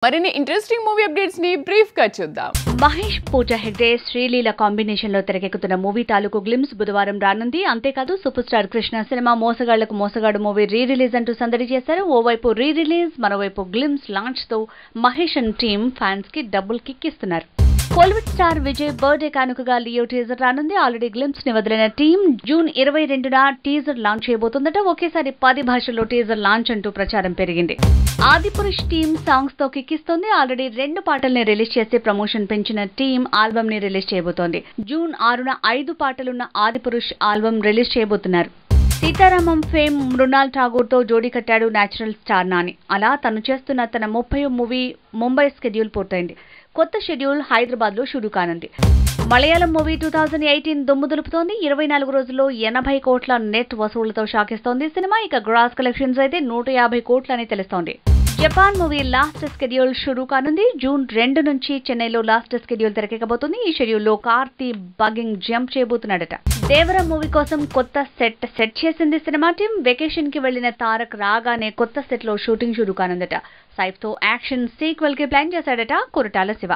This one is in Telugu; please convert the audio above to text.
మరిన్ని ఇంట్రెస్టింగ్ మూవీ అప్డేట్స్ ని బ్రీఫ్ గా చూద్దాం. మహేష్ పూజా హెగ్డే శ్రీలీల కాంబినేషన్ లో తెరకెక్కుతున్న మూవీ తాలూకు గ్లిమ్స్ బుధవారం రానుంది. అంతేకాదు సూపర్ స్టార్ కృష్ణ సినిమా మోసగాళ్లకు మోసగాడు మూవీ రీ రిలీజ్ అంటూ సందడి చేశారు. ఓవైపు రీ రిలీజ్, మరోవైపు గ్లిమ్స్ లాంచ్ తో మహేష్ అండ్ టీమ్ ఫ్యాన్స్ కి డబుల్ కిక్ ఇస్తున్నారు. కోలీవుడ్ స్టార్ విజయ్ బర్త్డే కానుకగా లియో టీజర్ రానుంది. ఆల్రెడీ గ్లిమ్స్ ని వదిలిన టీమ్ జూన్ 22న టీజర్ లాంచ్ చేయబోతుందట. ఒకేసారి 10 భాషల్లో టీజర్ లాంచ్ అంటూ ప్రచారం పెరిగింది. ఆదిపురుష్ టీమ్ సాంగ్స్ తో కిక్కిస్తోంది. ఆల్రెడీ 2 పాటల్ని రిలీజ్ చేసి ప్రమోషన్ పెంచిన టీమ్ ఆల్బమ్ ని రిలీజ్ చేయబోతోంది. జూన్ 6న 5 పాటలున్న ఆదిపురుష్ ఆల్బమ్ రిలీజ్ చేయబోతున్నారు. సీతారామం ఫేమ్ మృణాల్ ఠాగూర్ తో జోడీ కట్టాడు నేచురల్ స్టార్ నాని. అలా తను చేస్తున్న తన 30వ మూవీ ముంబై స్కెడ్యూల్ పూర్తయింది. కొత్త షెడ్యూల్ హైదరాబాద్ లో షురూ కానుంది. మలయాళం మూవీ 2018 దుమ్ము దులుపుతోంది. 24 రోజుల్లో 80 కోట్ల నెట్ వసూళ్లతో షాకిస్తోంది సినిమా. ఇక గ్రాస్ కలెక్షన్స్ అయితే 150 కోట్లని తెలుస్తోంది. జపాన్ మూవీ లాస్ట్ షెడ్యూల్ షురూ కానుంది. జూన్ 2 నుంచి చెన్నైలో లాస్ట్ షెడ్యూల్ తెరకెక్కబోతుంది. ఈ షెడ్యూల్లో కార్తీ బగ్గింగ్ జంప్ చేయబోతున్నాడట. దేవరా మూవీ కోసం కొత్త సెట్ చేసింది సినిమా టీం. వెకేషన్ కి వెళ్లిన తారక్ రాగానే కొత్త సెట్ లో షూటింగ్ షురూ కానుందట. సైఫ్ తో యాక్షన్ సీక్వెల్ కి ప్లాన్ చేశాడట కొరటాల శివ.